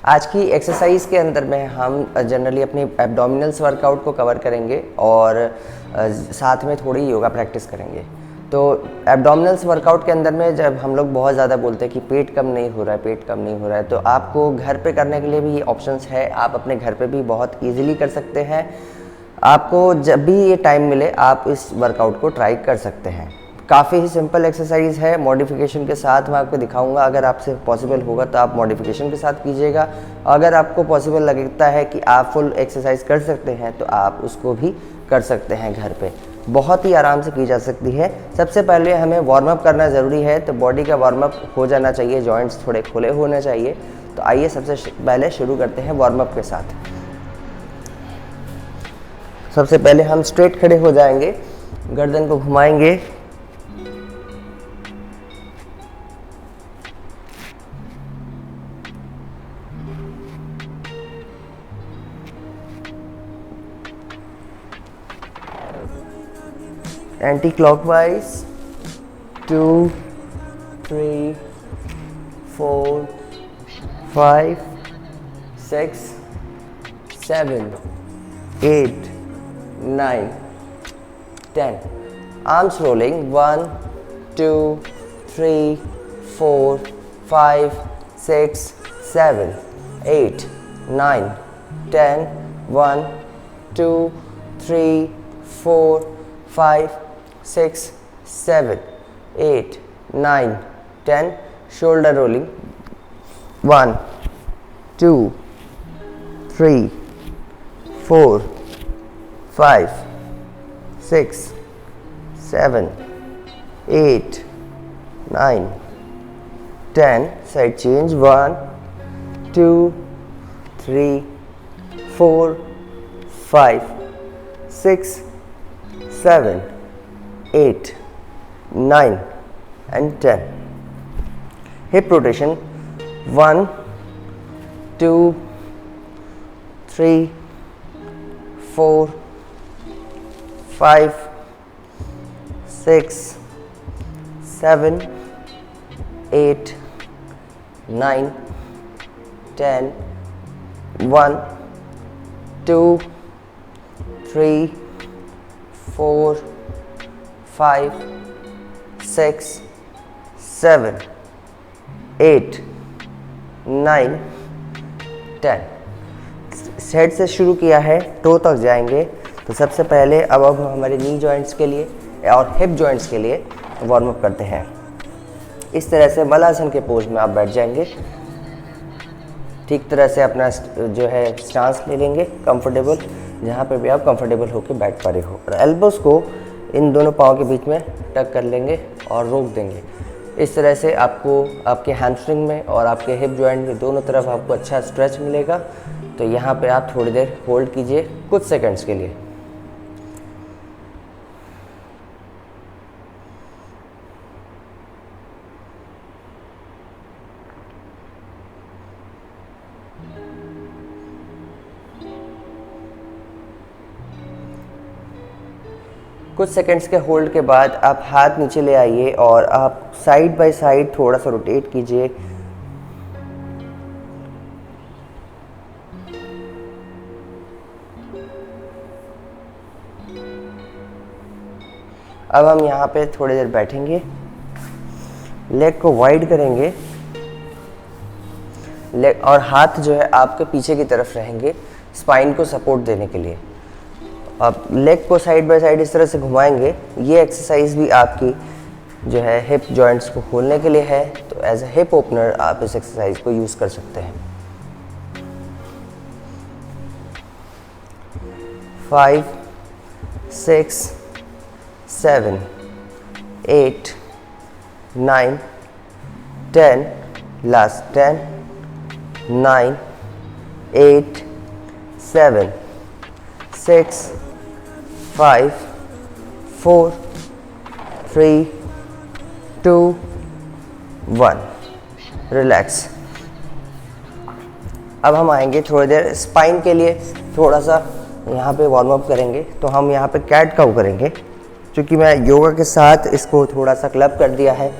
आज की एक्सरसाइज के अंदर में हम जनरली अपने एब्डोमिनल्स वर्कआउट को कवर करेंगे और साथ में थोड़ी योगा प्रैक्टिस करेंगे। तो एब्डोमिनल्स वर्कआउट के अंदर में जब हम लोग बहुत ज़्यादा बोलते हैं कि पेट कम नहीं हो रहा है, पेट कम नहीं हो रहा है, तो आपको घर पे करने के लिए भी ये ऑप्शंस है। आप अपने घर पे भी बहुत इजीली कर सकते हैं। आपको जब भी ये टाइम मिले आप इस वर्कआउट को ट्राई कर सकते हैं। काफ़ी ही सिंपल एक्सरसाइज है, मॉडिफिकेशन के साथ मैं आपको दिखाऊंगा। अगर आपसे पॉसिबल होगा तो आप मॉडिफिकेशन के साथ कीजिएगा। अगर आपको पॉसिबल लगता है कि आप फुल एक्सरसाइज कर सकते हैं तो आप उसको भी कर सकते हैं घर पे। बहुत ही आराम से की जा सकती है। सबसे पहले हमें वार्म अप करना ज़रूरी है, तो बॉडी का वार्म अप हो जाना चाहिए, जॉइंट्स थोड़े खुले होने चाहिए। तो आइए सबसे पहले शुरू करते हैं वार्म अप के साथ। सबसे पहले हम स्ट्रेट खड़े हो जाएंगे, गर्दन को घुमाएंगे, anti clockwise 2 3 4 5 6 7 8 9 10। Arms rolling 1 2 3 4 5 6 7 8 9 10। 1 2 3 4 5 6 7 8 9 10। shoulder rolling 1 2 3 4 5 6 7 8 9 10। side change 1 2 3 4 5 6 7 8 9 and 10। hip rotation 1 2 3 4 5 6 7 8 9 10। 1 2 3 4 5 6 7 8 9 10। Head से शुरू किया है, टो तक जाएंगे। तो सबसे पहले अब हमारे नी जॉइंट्स के लिए और हिप जॉइंट्स के लिए वार्म अप करते हैं। इस तरह से मलासन के पोज में आप बैठ जाएंगे। ठीक तरह से अपना जो है स्टांस ले लेंगे, कंफर्टेबल, जहाँ पे भी आप कंफर्टेबल होकर बैठ पा रहे हो। और एल्बोस को इन दोनों पाँव के बीच में टक कर लेंगे और रोक देंगे। इस तरह से आपको आपके हैमस्ट्रिंग में और आपके हिप जॉइंट में दोनों तरफ आपको अच्छा स्ट्रेच मिलेगा। तो यहाँ पे आप थोड़ी देर होल्ड कीजिए कुछ सेकंड्स के लिए। कुछ सेकंड्स के होल्ड के बाद आप हाथ नीचे ले आइए और आप साइड बाय साइड थोड़ा सा रोटेट कीजिए। अब हम यहाँ पे थोड़ी देर बैठेंगे, लेग को वाइड करेंगे, लेग और हाथ जो है आपके पीछे की तरफ रहेंगे स्पाइन को सपोर्ट देने के लिए। अब लेग को साइड बाय साइड इस तरह से घुमाएंगे। ये एक्सरसाइज भी आपकी जो है हिप जॉइंट्स को खोलने के लिए है। तो एज ए हिप ओपनर आप इस एक्सरसाइज को यूज़ कर सकते हैं। 5 6 7 8 9 10। लास्ट 10 9 8 7 6 5 4 3 2 1। रिलैक्स। अब हम आएंगे थोड़ी देर स्पाइन के लिए, थोड़ा सा यहाँ पे वार्म अप करेंगे। तो हम यहाँ पे कैट काउ करेंगे। क्योंकि मैं योगा के साथ इसको थोड़ा सा क्लब कर दिया है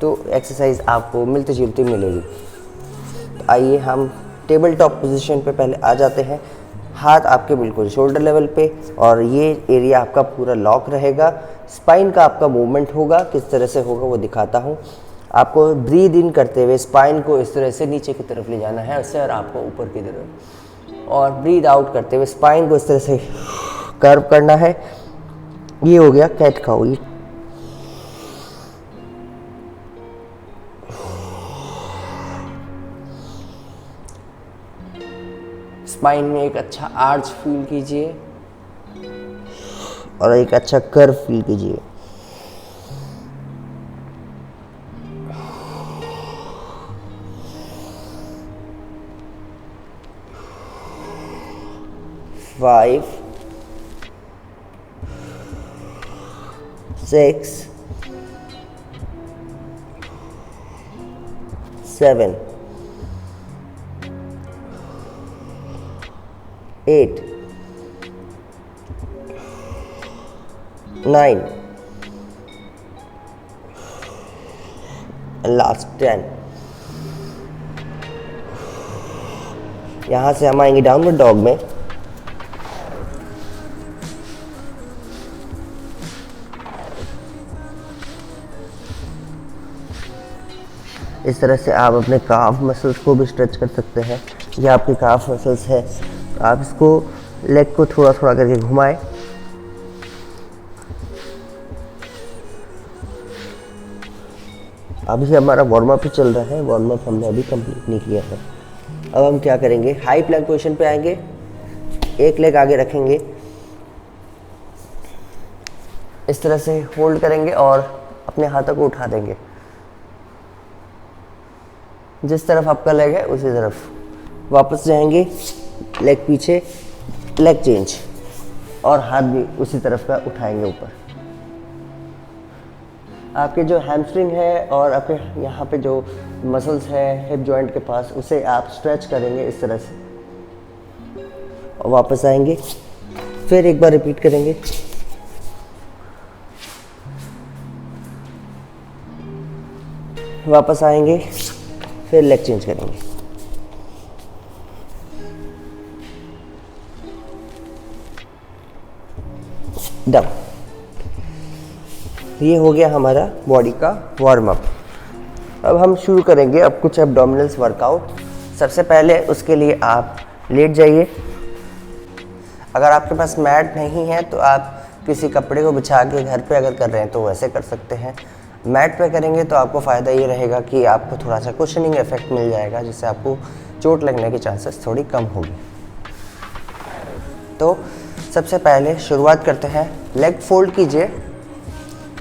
तो एक्सरसाइज आपको मिलती जुलती मिलेगी। तो आइए हम टेबल टॉप पोजीशन पे पहले आ जाते हैं। हाथ आपके बिल्कुल शोल्डर लेवल पे और ये एरिया आपका पूरा लॉक रहेगा। स्पाइन का आपका मूवमेंट होगा, किस तरह से होगा वो दिखाता हूँ आपको। ब्रीद इन करते हुए स्पाइन को इस तरह से नीचे की तरफ ले जाना है उससे, और आपको ऊपर की तरफ, और ब्रीद आउट करते हुए स्पाइन को इस तरह से कर्व करना है। ये हो गया कैट काउ। स्पाइन में एक अच्छा आर्च फील कीजिए और एक अच्छा कर्व फील कीजिए। Five, 6, 7, 8, 9 and last 10। यहाँ से हम आएंगे डाउनवर्ड डॉग में। इस तरह से आप अपने काफ मसल्स को भी स्ट्रेच कर सकते हैं। ये आपकी काफ मसल्स है, तो आप इसको लेग को थोड़ा थोड़ा करके घुमाएं। अभी हमारा वार्म अप ही चल रहा है, वार्म अप हमने अभी कंप्लीट नहीं किया है। अब हम क्या करेंगे, हाई प्लैंक पोजीशन पे आएंगे, एक लेग आगे रखेंगे, इस तरह से होल्ड करेंगे और अपने हाथों को उठा देंगे। जिस तरफ आपका लेग है उसी तरफ वापस जाएंगे, लेग पीछे, लेग चेंज, और हाथ भी उसी तरफ का उठाएंगे ऊपर। आपके जो हैमस्ट्रिंग है और आपके यहाँ पे जो मसल्स है हिप जॉइंट के पास, उसे आप स्ट्रेच करेंगे इस तरह से, और वापस आएंगे, फिर एक बार रिपीट करेंगे। वापस आएंगे, फिर लेग चेंज करेंगे। डन। ये हो गया हमारा बॉडी का वार्म अप। अब हम शुरू करेंगे अब कुछ एब्डोमिनल्स वर्कआउट। सबसे पहले उसके लिए आप लेट जाइए। अगर आपके पास मैट नहीं है तो आप किसी कपड़े को बिछा के घर पे अगर कर रहे हैं तो वैसे कर सकते हैं। मैट पे करेंगे तो आपको फ़ायदा ये रहेगा कि आपको थोड़ा सा कुशनिंग इफेक्ट मिल जाएगा, जिससे आपको चोट लगने की चांसेस थोड़ी कम होगी। तो सबसे पहले शुरुआत करते हैं। लेग फोल्ड कीजिए,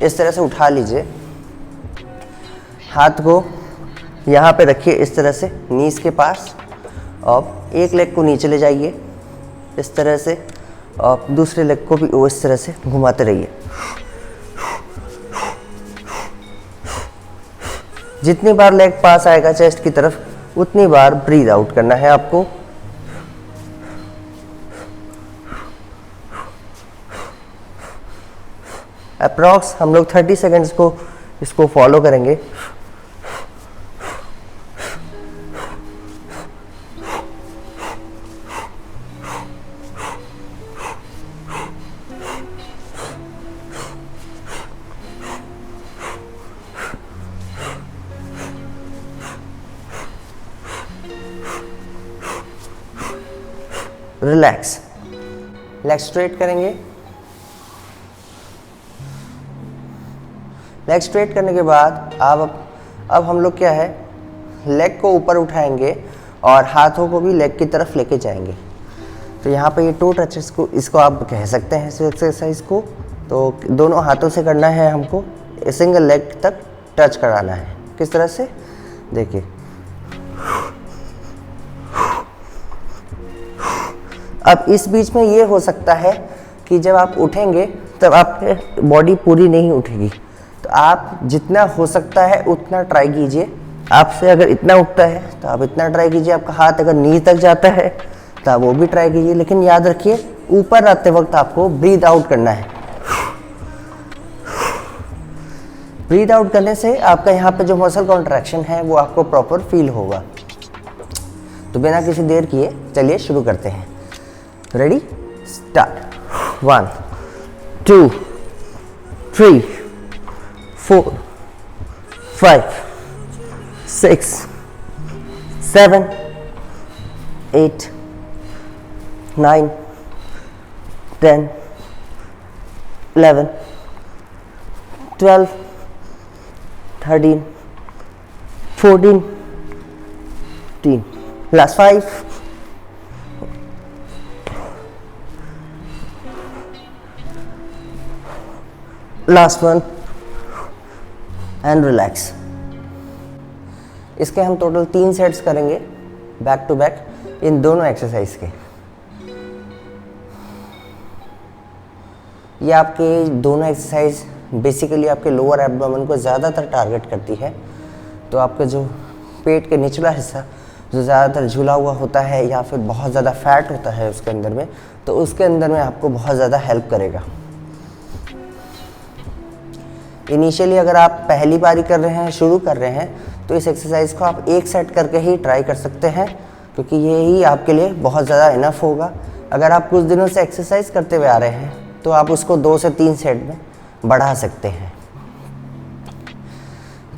इस तरह से उठा लीजिए, हाथ को यहाँ पे रखिए इस तरह से नीज के पास, और एक लेग को नीचे ले जाइए इस तरह से, और दूसरे लेग को भी वो इस तरह से घुमाते रहिए। जितनी बार लेग पास आएगा चेस्ट की तरफ उतनी बार ब्रीद आउट करना है आपको। अप्रॉक्स हम लोग 30 सेकेंड्स को इसको फॉलो करेंगे। रिलैक्स, लेग स्ट्रेट करेंगे। लेग स्ट्रेट करने के बाद अब हम लोग क्या है, लेग को ऊपर उठाएंगे और हाथों को भी लेग की तरफ लेके जाएंगे। तो यहाँ पे ये टो टचेस को, इसको आप कह सकते हैं इस एक्सरसाइज को। तो दोनों हाथों से करना है हमको, सिंगल लेग तक टच कराना है। किस तरह से, देखिए। अब इस बीच में ये हो सकता है कि जब आप उठेंगे तब आपकी बॉडी पूरी नहीं उठेगी, तो आप जितना हो सकता है उतना ट्राई कीजिए। आपसे अगर इतना उठता है तो आप इतना ट्राई कीजिए। आपका हाथ अगर नी तक जाता है तो आप वो भी ट्राई कीजिए, लेकिन याद रखिए ऊपर आते वक्त आपको ब्रीद आउट करना है। ब्रीद आउट करने से आपका यहाँ पे जो मसल कॉन्ट्रैक्शन है वो आपको प्रॉपर फील होगा। तो बिना किसी देर किए चलिए शुरू करते हैं। Ready, start. 1 2 3 4 5 6 7 8 9 10 11 12 13 14 15, last 5, last 1 and relax। इसके हम टोटल 3 सेट्स करेंगे बैक टू बैक इन दोनों एक्सरसाइज के। ये आपके दोनों एक्सरसाइज बेसिकली आपके लोअर एब्डोमेन को ज़्यादातर टारगेट करती है। तो आपका जो पेट के निचला हिस्सा जो ज़्यादातर झूला हुआ होता है या फिर बहुत ज़्यादा फैट होता है उसके अंदर में, तो उसके अंदर में आपको बहुत ज़्यादा हेल्प करेगा। इनिशियली अगर आप पहली बारी कर रहे हैं, शुरू कर रहे हैं, तो इस एक्सरसाइज को आप 1 सेट करके ही ट्राई कर सकते हैं, क्योंकि ये ही आपके लिए बहुत ज़्यादा इनफ होगा। अगर आप कुछ दिनों से एक्सरसाइज करते हुए आ रहे हैं तो आप उसको 2 से 3 सेट में बढ़ा सकते हैं।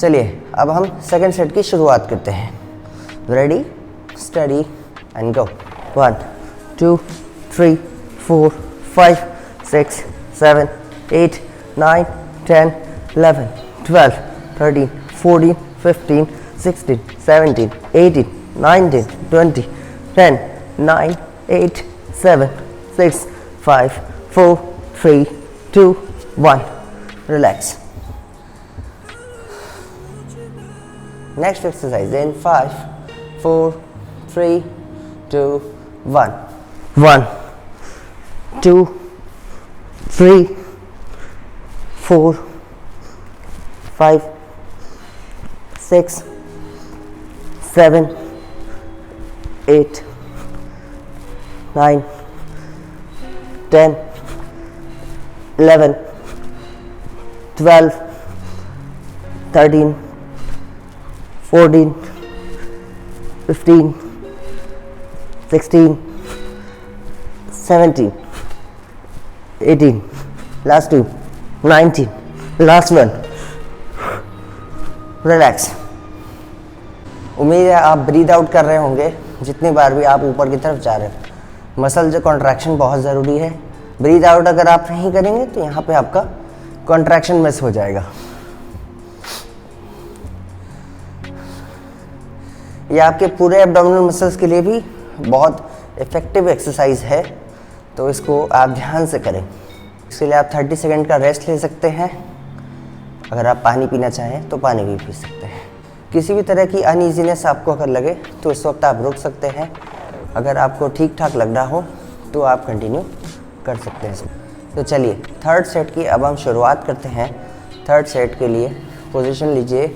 चलिए अब हम सेकंड सेट की शुरुआत करते हैं। Ready, study and go. 1 2 3 4 5 6 7 8 9 10 11 12 13 14 15 16 17 18 19 20 10 9 8 7 6 5 4 3 2 1, relax। Next exercise in 5 4 3 2 1, 1 2 3 4 5 6 7 8 9 10 11 12 13 14 15 16 17 18, last 2 19, last 1, relax. उम्मीद है आप ब्रीद आउट कर रहे होंगे जितनी बार भी आप ऊपर की तरफ जा रहे हो। मसल जो कॉन्ट्रैक्शन बहुत ज़रूरी है। ब्रीद आउट अगर आप नहीं करेंगे तो यहाँ पे आपका कॉन्ट्रैक्शन मिस हो जाएगा। ये आपके पूरे एब्डोमिनल मसल्स के लिए भी बहुत इफ़ेक्टिव एक्सरसाइज है, तो इसको आप ध्यान से करें। इसके लिए आप 30 सेकंड का रेस्ट ले सकते हैं। अगर आप पानी पीना चाहें तो पानी भी पी सकते हैं। किसी भी तरह की अनईजीनेस आपको अगर लगे तो इस वक्त आप रुक सकते हैं। अगर आपको ठीक ठाक लग रहा हो तो आप कंटिन्यू कर सकते हैं। तो चलिए थर्ड सेट की अब हम शुरुआत करते हैं। थर्ड सेट के लिए पोजीशन लीजिए।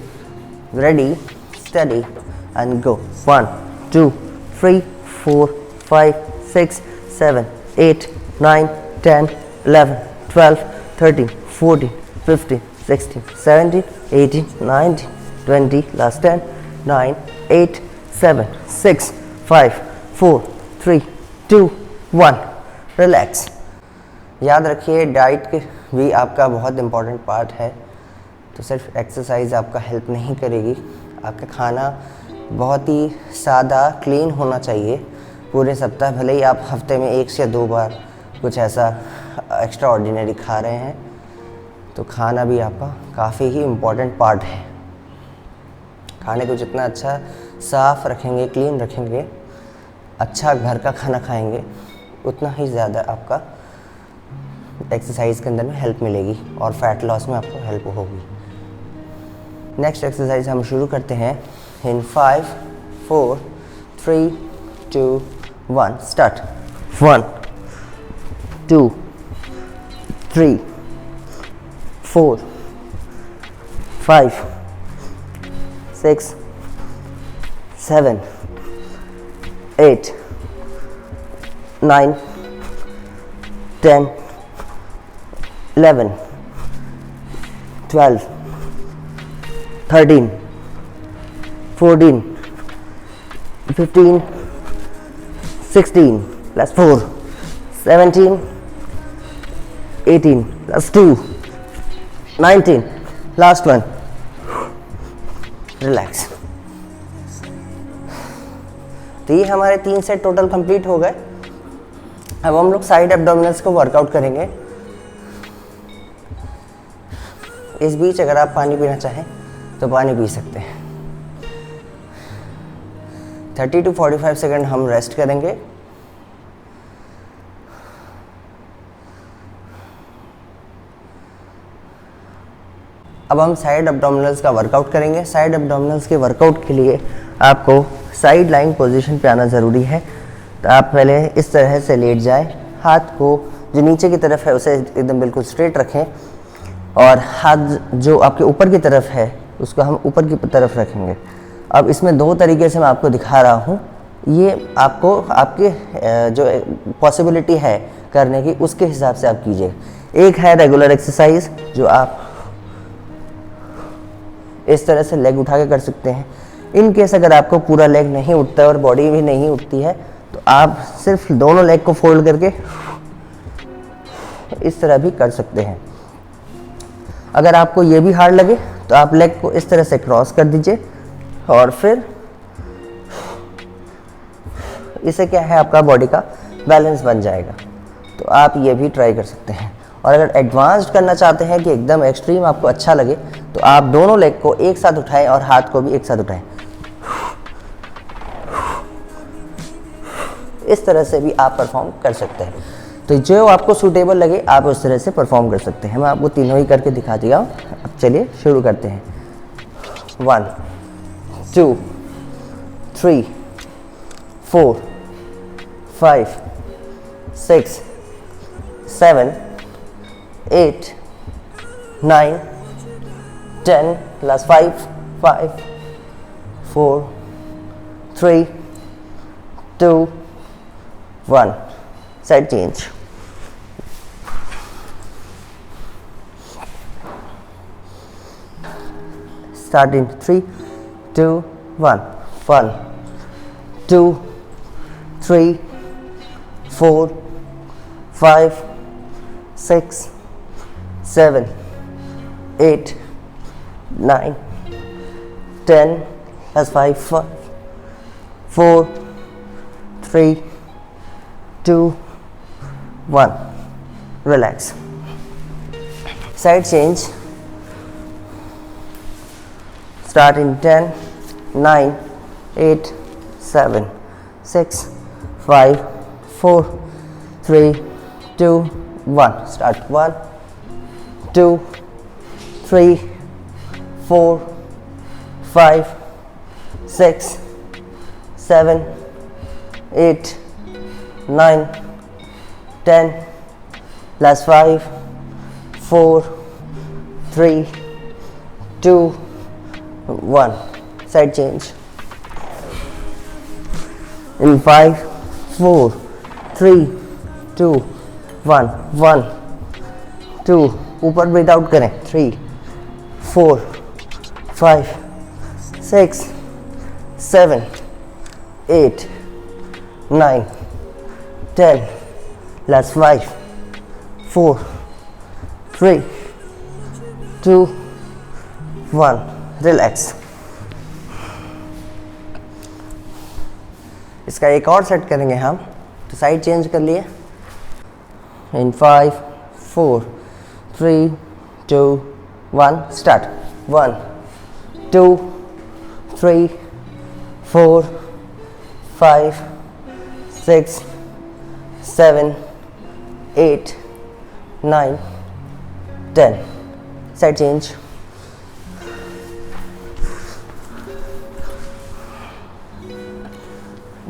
Ready, study and go. 1 2 3 4 5 6 7 8 9 10 11 12 13 14 15 16 17 18 19 20, last 10 9 8 7 6 5 4 3 2 1, relax. याद रखिए डाइट के भी आपका बहुत इम्पॉर्टेंट पार्ट है। तो सिर्फ एक्सरसाइज आपका हेल्प नहीं करेगी। आपका खाना बहुत ही सादा क्लीन होना चाहिए पूरे सप्ताह। भले ही आप हफ्ते में 1 से 2 बार कुछ ऐसा एक्स्ट्रा ऑर्डिनरी खा रहे हैं, तो खाना भी आपका काफ़ी ही इम्पॉर्टेंट पार्ट है। खाने को जितना अच्छा साफ़ रखेंगे, क्लीन रखेंगे, अच्छा घर का खाना खाएंगे, उतना ही ज़्यादा आपका एक्सरसाइज के अंदर में हेल्प मिलेगी और फैट लॉस में आपको हेल्प होगी। नेक्स्ट एक्सरसाइज हम शुरू करते हैं इन 5 4 3 2 1, start. 1 2 3 4 5 6 7 8 9 10 11 12 13 14 15 16 plus 4, 17, 18 plus 2, 19, last one, relax। तो ये हमारे 3 सेट टोटल कंप्लीट हो गए। अब हम लोग साइड एब्डोमिनल्स को वर्कआउट करेंगे। इस बीच अगर आप पानी पीना चाहें तो पानी पी सकते हैं। 30 to 45 सेकेंड हम रेस्ट करेंगे। अब हम साइड एब्डोमिनल्स का वर्कआउट करेंगे। साइड एब्डोमिनल्स के वर्कआउट के लिए आपको साइड लाइन पोजीशन पे आना ज़रूरी है। तो आप पहले इस तरह से लेट जाएं, हाथ को जो नीचे की तरफ है उसे एकदम बिल्कुल स्ट्रेट रखें और हाथ जो आपके ऊपर की तरफ है उसको हम ऊपर की तरफ रखेंगे। अब इसमें 2 तरीके से मैं आपको दिखा रहा हूँ। ये आपको आपके जो पॉसिबिलिटी है करने की उसके हिसाब से आप कीजिए। एक है रेगुलर एक्सरसाइज जो आप इस तरह से लेग उठा के कर सकते हैं। इन केस अगर आपको पूरा लेग नहीं उठता है और बॉडी भी नहीं उठती है तो आप सिर्फ दोनों लेग को फोल्ड करके इस तरह भी कर सकते हैं। अगर आपको ये भी हार्ड लगे तो आप लेग को इस तरह से क्रॉस कर दीजिए और फिर इससे क्या है आपका बॉडी का बैलेंस बन जाएगा। तो आप ये भी ट्राई कर सकते हैं। और अगर एडवांस्ड करना चाहते हैं कि एकदम एक्सट्रीम आपको अच्छा लगे तो आप दोनों लेग को एक साथ उठाएं और हाथ को भी एक साथ उठाएं। इस तरह से भी आप परफॉर्म कर सकते हैं। तो जो आपको सूटेबल लगे आप उस तरह से परफॉर्म कर सकते हैं। मैं आपको तीनों ही करके दिखा दिया हूँ। अब चलिए शुरू करते हैं। 1 2 3 4 5 6 7 8 9 10 plus 5 5 4 3 2 1 side change। Start in 3 2 1 1 2 3 4 5 6 7 8 9 10 plus 5 4 3 2 1 relax। Side change। Start in 10 9 8 7 6 5 4 3 2 1 start 1 2 3 4 5 6 7 8 9 10 plus 5 4 3 2 1 side change। In 5 4 3 2 1 1 2 ऊपर ब्रीथ आउट करें 3 4 5 6 7 8 9 10 plus 5 4 3 2 1 रिलैक्स। इसका एक और सेट करेंगे हम। तो साइड चेंज कर लिए। इन 5 4 3 2 1 start 1 2 3 4 5 6 7 8 9 10 side change.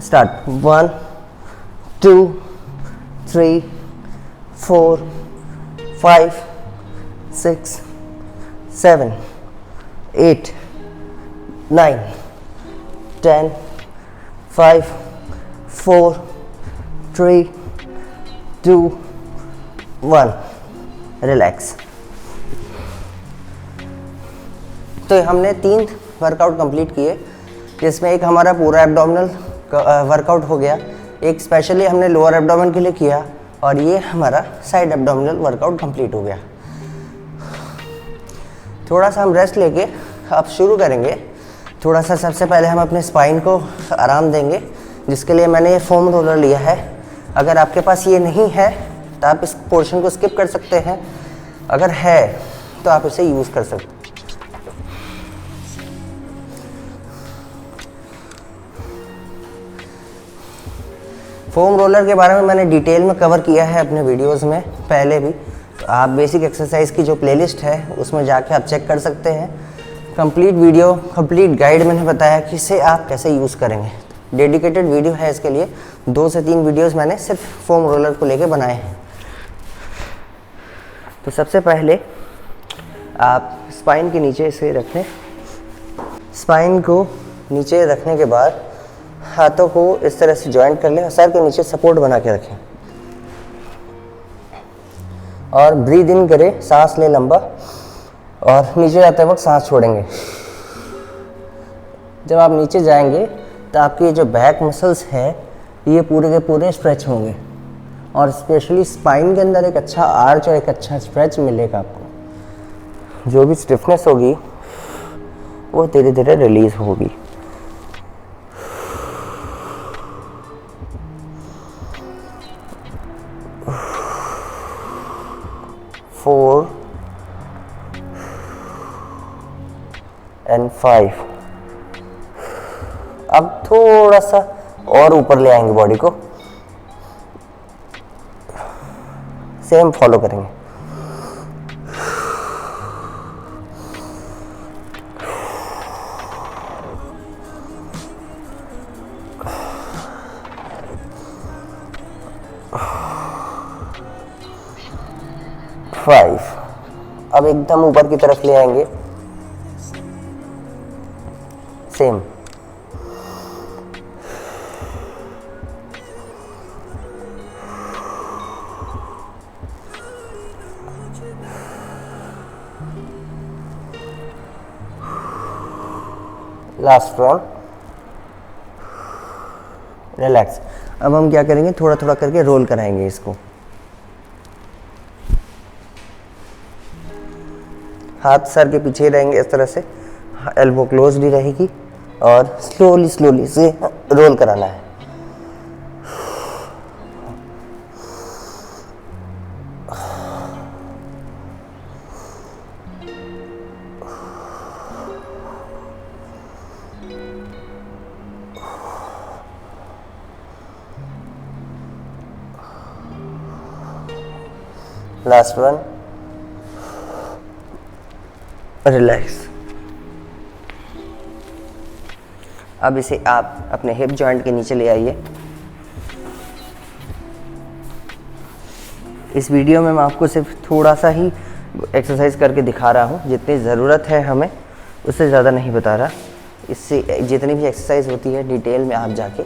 Start 1 2 3 4 5 6 7 8 9 10 5 4 3 2 1 relax. तो हमने 3 वर्कआउट कंप्लीट किए जिसमें एक हमारा पूरा एब्डोमिनल वर्कआउट हो गया, एक स्पेशली हमने लोअर एब्डोमेन के लिए किया और ये हमारा साइड एब्डोमिनल वर्कआउट कंप्लीट हो गया। थोड़ा सा हम रेस्ट लेके अब शुरू करेंगे। थोड़ा सा सबसे पहले हम अपने स्पाइन को आराम देंगे, जिसके लिए मैंने ये फोम रोलर लिया है। अगर आपके पास ये नहीं है तो आप इस पोर्शन को स्किप कर सकते हैं, अगर है तो आप इसे यूज़ कर सकते हैं। फोम रोलर के बारे में मैंने डिटेल में कवर किया है अपने वीडियोस में पहले भी, तो आप बेसिक एक्सरसाइज की जो प्लेलिस्ट है उसमें जाके आप चेक कर सकते हैं। कंप्लीट वीडियो, कंप्लीट गाइड मैंने बताया कि इसे आप कैसे यूज़ करेंगे। डेडिकेटेड वीडियो है इसके लिए, 2 से 3 वीडियोस मैंने सिर्फ फोम रोलर को लेके बनाए हैं। तो सबसे पहले आप स्पाइन के नीचे इसे रखें। स्पाइन को नीचे रखने के बाद हाथों को इस तरह से जॉइंट कर लें और सर के नीचे सपोर्ट बना के रखें और ब्रीद इन करें, सांस लें लंबा और नीचे जाते वक्त सांस छोड़ेंगे। जब आप नीचे जाएंगे तो आपकी जो बैक मसल्स हैं ये पूरे के पूरे स्ट्रेच होंगे और स्पेशली स्पाइन के अंदर एक अच्छा आर्च और एक अच्छा स्ट्रेच मिलेगा आपको। जो भी स्टिफनेस होगी वो धीरे धीरे रिलीज होगी। Four and 5। अब थोड़ा सा और ऊपर ले आएंगे बॉडी को, सेम फॉलो करेंगे। फाइव। अब एकदम ऊपर की तरफ ले आएंगे, सेम। Last one, relax. अब हम क्या करेंगे, थोड़ा थोड़ा करके रोल कराएंगे इसको। हाथ सर के पीछे रहेंगे इस तरह से, एल्बो क्लोज भी रहेगी और स्लोली स्लोली से रोल कराना है। Last one, relax. अब इसे आप अपने हिप जॉइंट के नीचे ले आइए। इस वीडियो में मैं आपको सिर्फ थोड़ा सा ही एक्सरसाइज करके दिखा रहा हूँ, जितनी ज़रूरत है हमें उससे ज़्यादा नहीं बता रहा। इससे जितनी भी एक्सरसाइज होती है डिटेल में आप जाके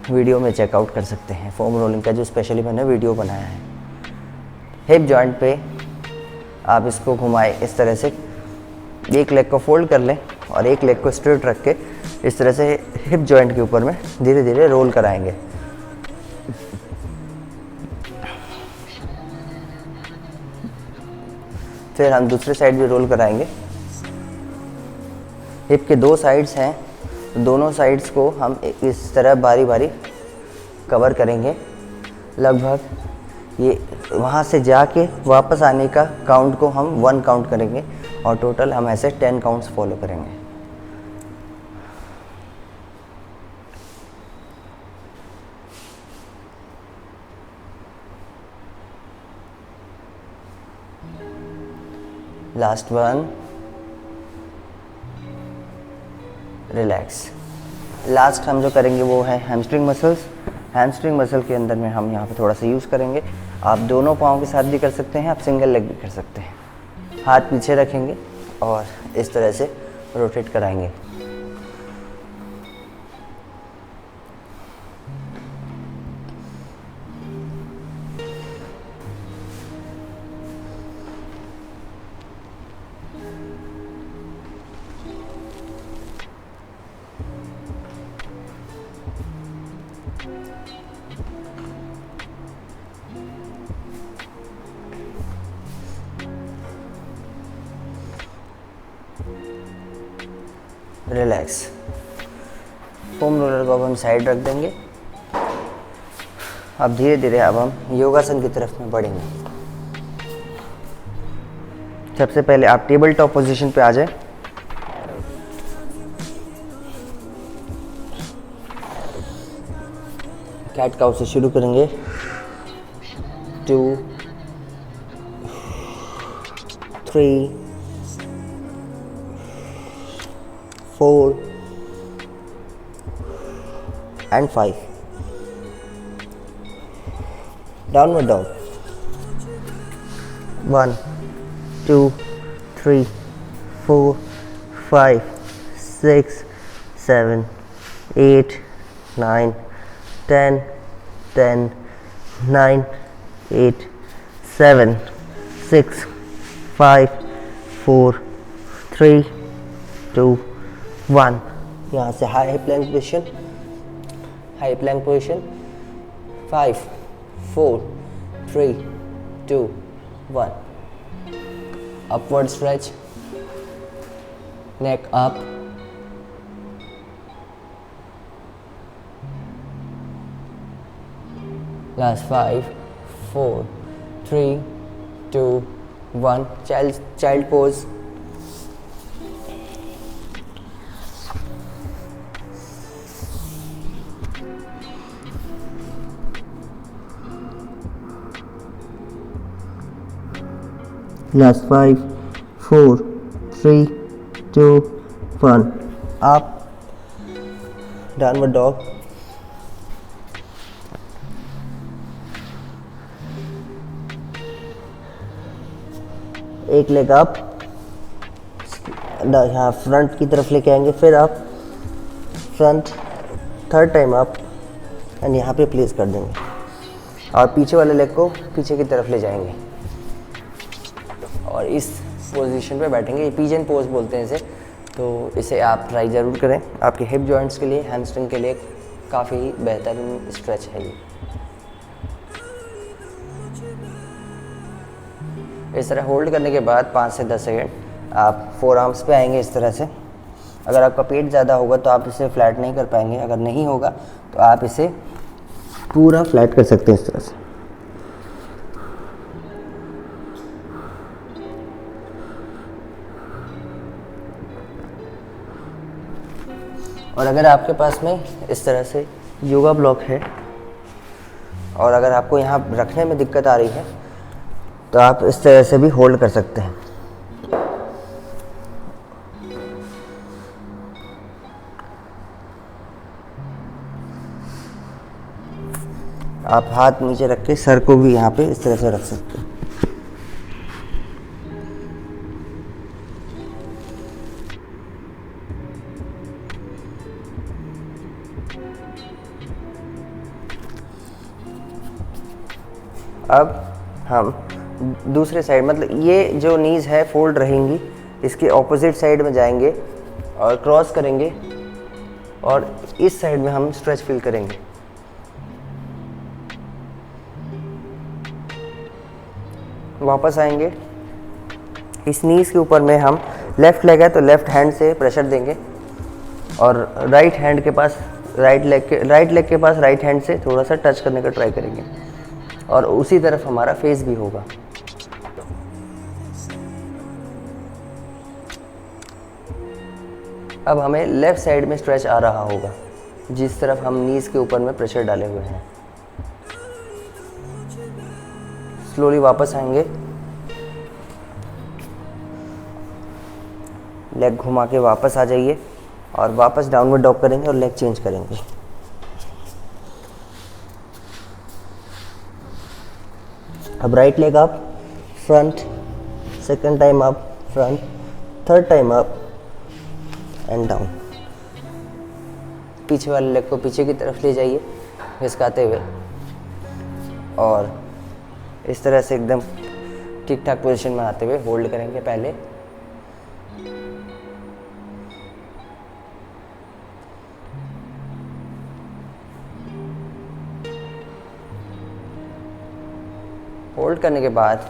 वीडियो में चेकआउट कर सकते हैं। फोम रोलिंग का जो स्पेशली मैंने वीडियो बनाया है। हिप जॉइंट पे आप इसको घुमाएं इस तरह से, एक लेग को फोल्ड कर लें और एक लेग को स्ट्रेट रख के इस तरह से हिप जॉइंट के ऊपर में धीरे धीरे रोल कराएंगे। फिर हम दूसरे साइड भी रोल कराएंगे। हिप के 2 साइड्स हैं, दोनों साइड्स को हम इस तरह बारी बारी कवर करेंगे। लगभग ये वहाँ से जाके वापस आने का काउंट को हम 1 काउंट करेंगे और टोटल हम ऐसे 10 काउंट्स फॉलो करेंगे। Last one, relax. लास्ट हम जो करेंगे वो है हैमस्ट्रिंग मसल्स। हैमस्ट्रिंग मसल के अंदर में हम यहाँ पे थोड़ा सा यूज़ करेंगे। आप दोनों पाँव के साथ भी कर सकते हैं, आप सिंगल लेग भी कर सकते हैं। हाथ पीछे रखेंगे और इस तरह से रोटेट कराएंगे। रिलैक्स। फोम रोलर को अब हम साइड रख देंगे। अब धीरे धीरे अब हम योगासन की तरफ में बढ़ेंगे। सबसे पहले आप टेबल टॉप पोजीशन पे आ जाए। कैट काउ से शुरू करेंगे। 2 3 4 and 5. Downward dog. 1 2 3 4 5 6 7 8 9 10 10 9 8 7 6 5 4 3 2 1। यहाँ से high plank position, high plank position. 5 4 3 2 1। Upward stretch, neck up, last 5 4 3 2 1। Child pose. Last 5 4 3 2 1। Up, downward dog. एक लेग अप, यहाँ फ्रंट की तरफ लेके आएंगे, फिर up, front, third time up and यहाँ पे प्लेस कर देंगे और पीछे वाले लेग को पीछे की तरफ ले जाएंगे और इस पोजीशन पे बैठेंगे। ये पिजन पोज बोलते हैं इसे। तो इसे आप ट्राई ज़रूर करें। आपके हिप जॉइंट्स के लिए, हैमस्ट्रिंग के लिए काफ़ी बेहतरीन स्ट्रेच है ये। इस तरह होल्ड करने के बाद 5 से 10 सेकेंड आप फोर आर्म्स पे आएंगे इस तरह से। अगर आपका पेट ज़्यादा होगा तो आप इसे फ्लैट नहीं कर पाएंगे, अगर नहीं होगा तो आप इसे पूरा फ्लैट कर सकते हैं इस तरह से। और अगर आपके पास में इस तरह से योगा ब्लॉक है और अगर आपको यहाँ रखने में दिक्कत आ रही है तो आप इस तरह से भी होल्ड कर सकते हैं। आप हाथ नीचे रख के सर को भी यहाँ पे इस तरह से रख सकते हैं। अब हम दूसरे साइड, मतलब ये जो नीज़ है फोल्ड रहेंगी, इसके ऑपोजिट साइड में जाएंगे और क्रॉस करेंगे और इस साइड में हम स्ट्रेच फील करेंगे। वापस आएंगे, इस नीज़ के ऊपर में हम लेफ़्ट लेग है तो लेफ़्ट हैंड से प्रेशर देंगे और राइट हैंड के पास, राइट लेग के पास राइट हैंड से थोड़ा सा टच करने का ट्राई करेंगे और उसी तरफ हमारा फेस भी होगा। अब हमें लेफ़्ट साइड में स्ट्रेच आ रहा होगा जिस तरफ हम नीज़ के ऊपर में प्रेशर डाले हुए हैं। स्लोली वापस आएंगे, लेग घुमा के वापस आ जाइए और वापस डाउनवर्ड डॉग करेंगे और लेग चेंज करेंगे। अब right leg up, front, second time up, front, third time up and down. पीछे वाले लेग को पीछे की तरफ ले जाइए घिसकाते हुए और इस तरह से एकदम ठीक ठाक पोजीशन में आते हुए होल्ड करेंगे पहले। होल्ड करने के बाद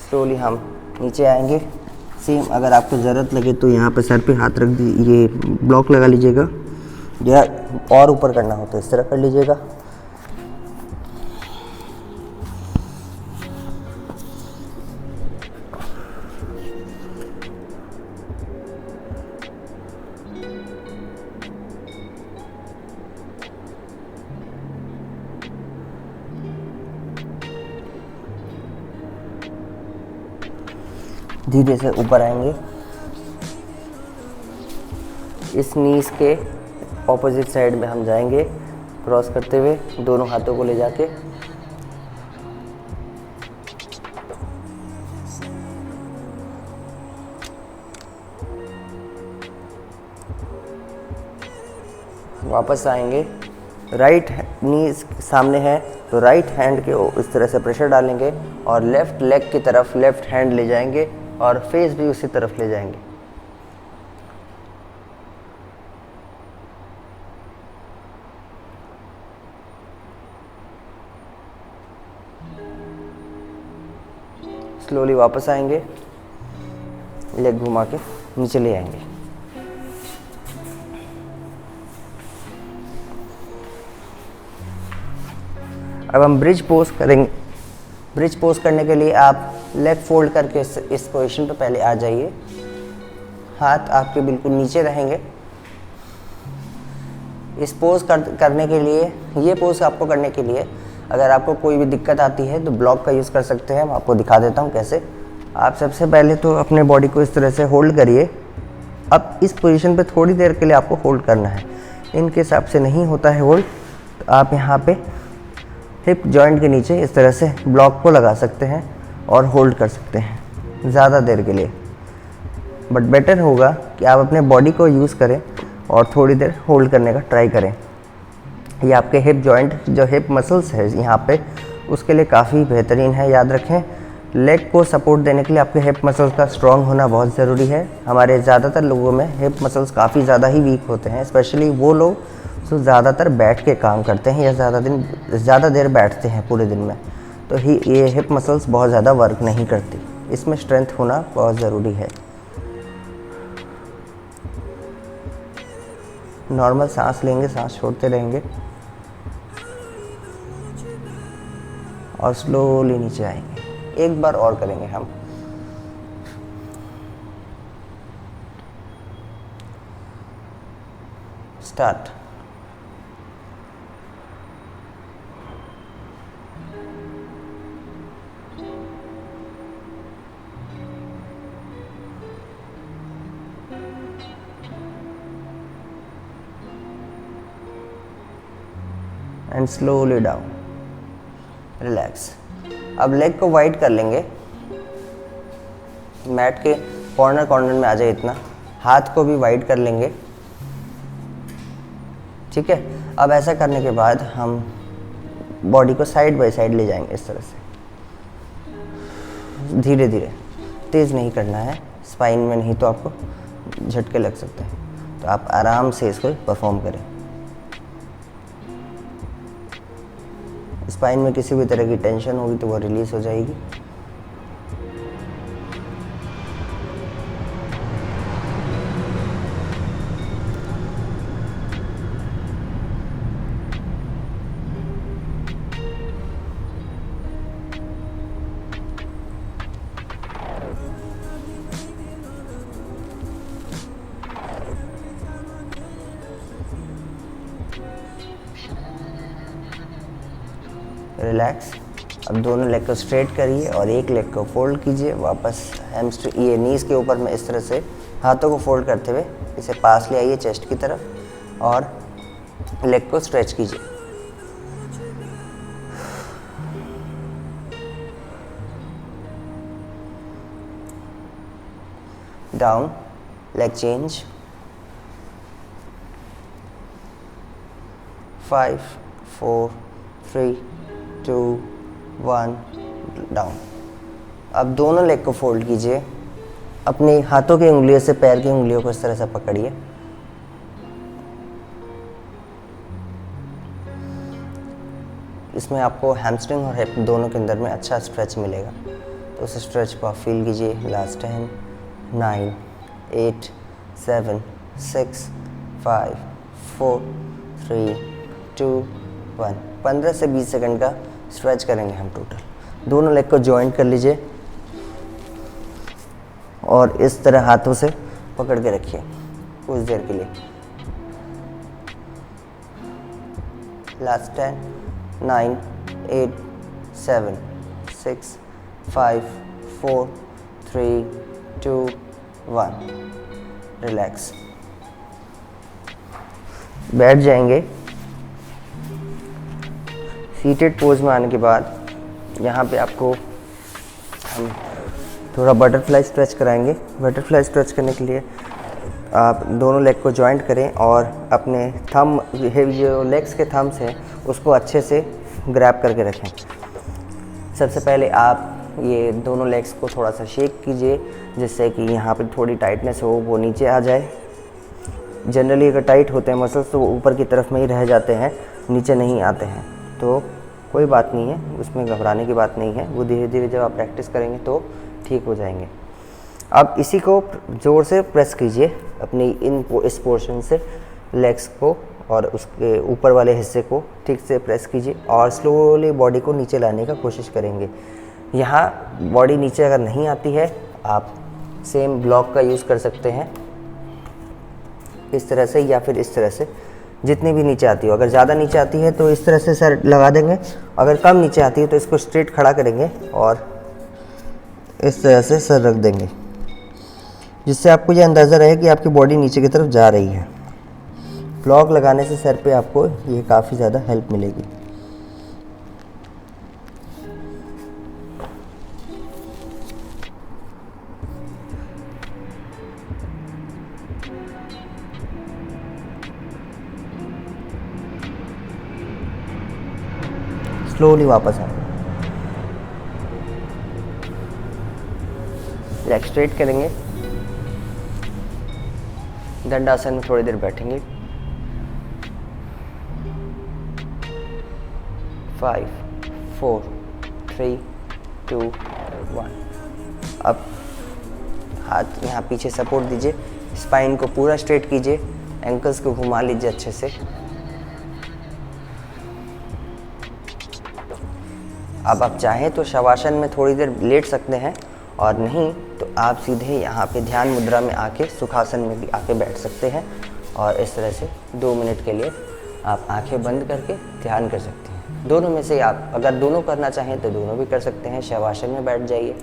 स्लोली हम नीचे आएंगे। सेम अगर आपको ज़रूरत लगे तो यहाँ पे सर पे हाथ रख दी, ये ब्लॉक लगा लीजिएगा, या और ऊपर करना हो तो इस तरह कर लीजिएगा। धीरे से ऊपर आएंगे, इस नीज के ऑपोजिट साइड में हम जाएंगे, क्रॉस करते हुए दोनों हाथों को ले जाके वापस आएंगे। राइट नी सामने है तो राइट हैंड के इस तरह से प्रेशर डालेंगे और लेफ्ट लेग की तरफ लेफ्ट हैंड ले जाएंगे और फेस भी उसी तरफ ले जाएंगे। स्लोली वापस आएंगे, लेग घुमा के नीचे ले आएंगे। अब हम ब्रिज पोज करेंगे। ब्रिज पोज करने के लिए आप लेग फोल्ड करके इस पोजीशन पे पहले आ जाइए, हाथ आपके बिल्कुल नीचे रहेंगे। इस पोज करने के लिए, ये पोज आपको करने के लिए अगर आपको कोई भी दिक्कत आती है तो ब्लॉक का यूज़ कर सकते हैं। मैं आपको दिखा देता हूँ कैसे। आप सबसे पहले तो अपने बॉडी को इस तरह से होल्ड करिए। अब इस पोजीशन पे थोड़ी देर के लिए आपको होल्ड करना है। इनके हिसाब से नहीं होता है होल्ड तो आप यहाँ पे हिप जॉइंट के नीचे इस तरह से ब्लॉक को लगा सकते हैं और होल्ड कर सकते हैं ज़्यादा देर के लिए। बट बेटर होगा कि आप अपने बॉडी को यूज़ करें और थोड़ी देर होल्ड करने का ट्राई करें। ये आपके हिप जॉइंट जो हिप मसल्स है यहाँ पे, उसके लिए काफ़ी बेहतरीन है। याद रखें, लेग को सपोर्ट देने के लिए आपके हिप मसल्स का स्ट्रॉन्ग होना बहुत ज़रूरी है। हमारे ज़्यादातर लोगों में हिप मसल्स काफ़ी ज़्यादा ही वीक होते हैं, स्पेशली वो लोग जो ज़्यादातर बैठ के काम करते हैं या ज़्यादा देर बैठते हैं पूरे दिन में, तो ये हिप मसल्स बहुत ज़्यादा वर्क नहीं करती। इसमें स्ट्रेंथ होना बहुत ज़रूरी है। नॉर्मल सांस लेंगे, सांस छोड़ते रहेंगे और स्लोली नीचे आएंगे। एक बार और करेंगे हम। Start. And slowly down, relax. अब लेग को वाइड कर लेंगे, मैट के कॉर्नर में आ जाए इतना। हाथ को भी वाइड कर लेंगे, ठीक है। अब ऐसा करने के बाद हम बॉडी को साइड बाय साइड ले जाएंगे इस तरह से, धीरे धीरे, तेज़ नहीं करना है स्पाइन में, नहीं तो आपको झटके लग सकते हैं। तो आप आराम से इसको परफॉर्म करें। स्पाइन में किसी भी तरह की टेंशन होगी तो वो रिलीज हो जाएगी। रिलैक्स। अब दोनों लेग को स्ट्रेट करिए और एक लेग को फोल्ड कीजिए। वापस हैमस्ट्रिंग, ये नीज के ऊपर में इस तरह से हाथों को फोल्ड करते हुए इसे पास ले आइए चेस्ट की तरफ और लेग को स्ट्रेच कीजिए। Down, leg change. 5 4 3 2 1 डाउन। अब दोनों लेग को फोल्ड कीजिए। अपनी हाथों की उंगलियों से पैर की उंगलियों को इस तरह से पकड़िए। इसमें आपको हैमस्ट्रिंग और हिप दोनों के अंदर में अच्छा स्ट्रेच मिलेगा। तो उस स्ट्रेच को आप फील कीजिए। लास्ट 10, 9, 8, 7, 6, 5, 4, 3, 2, 1। 15 से 20 सेकंड का स्ट्रेच करेंगे हम टोटल। दोनों लेग को जॉइंट कर लीजिए और इस तरह हाथों से पकड़ के रखिए कुछ देर के लिए। लास्ट 10, 9, 8, 7, 6, 5, 4, 3, 2, 1। रिलैक्स। बैठ जाएंगे। सीटेड पोज में आने के बाद यहाँ पे आपको हम थोड़ा बटरफ्लाई स्ट्रेच कराएंगे। बटरफ्लाई स्ट्रेच करने के लिए आप दोनों लेग को जॉइंट करें और अपने थंब, जो लेग्स के थंब्स हैं उसको अच्छे से ग्रैब करके रखें। सबसे पहले आप ये दोनों लेग्स को थोड़ा सा शेक कीजिए जिससे कि यहाँ पे थोड़ी टाइटनेस हो, वो नीचे आ जाए। जनरली अगर टाइट होते हैं मसल्स तो वो ऊपर की तरफ में ही रह जाते हैं, नीचे नहीं आते हैं। तो कोई बात नहीं है, उसमें घबराने की बात नहीं है। वो धीरे धीरे जब आप प्रैक्टिस करेंगे तो ठीक हो जाएंगे। अब इसी को ज़ोर से प्रेस कीजिए अपनी इस पोर्शन से लेग्स को और उसके ऊपर वाले हिस्से को ठीक से प्रेस कीजिए और स्लोली बॉडी को नीचे लाने का कोशिश करेंगे। यहाँ बॉडी नीचे अगर नहीं आती है आप सेम ब्लॉक का यूज़ कर सकते हैं, इस तरह से या फिर इस तरह से, जितनी भी नीचे आती हो। अगर ज़्यादा नीचे आती है तो इस तरह से सर लगा देंगे, अगर कम नीचे आती है तो इसको स्ट्रेट खड़ा करेंगे और इस तरह से सर रख देंगे, जिससे आपको ये अंदाज़ा रहे कि आपकी बॉडी नीचे की तरफ जा रही है। ब्लॉक लगाने से सर पे आपको ये काफ़ी ज़्यादा हेल्प मिलेगी। स्लोली वापस आए, लेग स्ट्रेट करेंगे। दंडासन में थोड़ी देर बैठेंगे। 5, 4, 3, 2, 1। अब हाथ यहाँ पीछे सपोर्ट दीजिए, स्पाइन को पूरा स्ट्रेट कीजिए, एंकल्स को घुमा लीजिए अच्छे से। अब आप चाहें तो शवासन में थोड़ी देर लेट सकते हैं और नहीं तो आप सीधे यहाँ पे ध्यान मुद्रा में आके सुखासन में भी आके बैठ सकते हैं और इस तरह से 2 मिनट के लिए आप आंखें बंद करके ध्यान कर सकते हैं। दोनों में से आप अगर दोनों करना चाहें तो दोनों भी कर सकते हैं। शवासन में बैठ जाइए,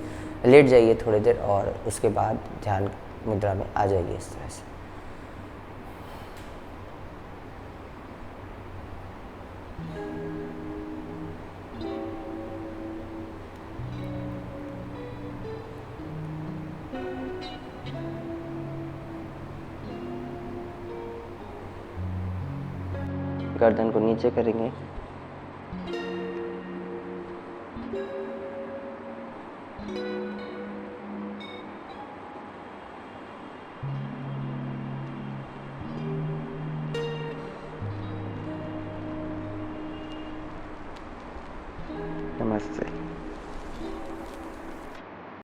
लेट जाइए थोड़ी देर और उसके बाद ध्यान मुद्रा में आ जाइए इस तरह से। गर्दन को नीचे करेंगे। नमस्ते।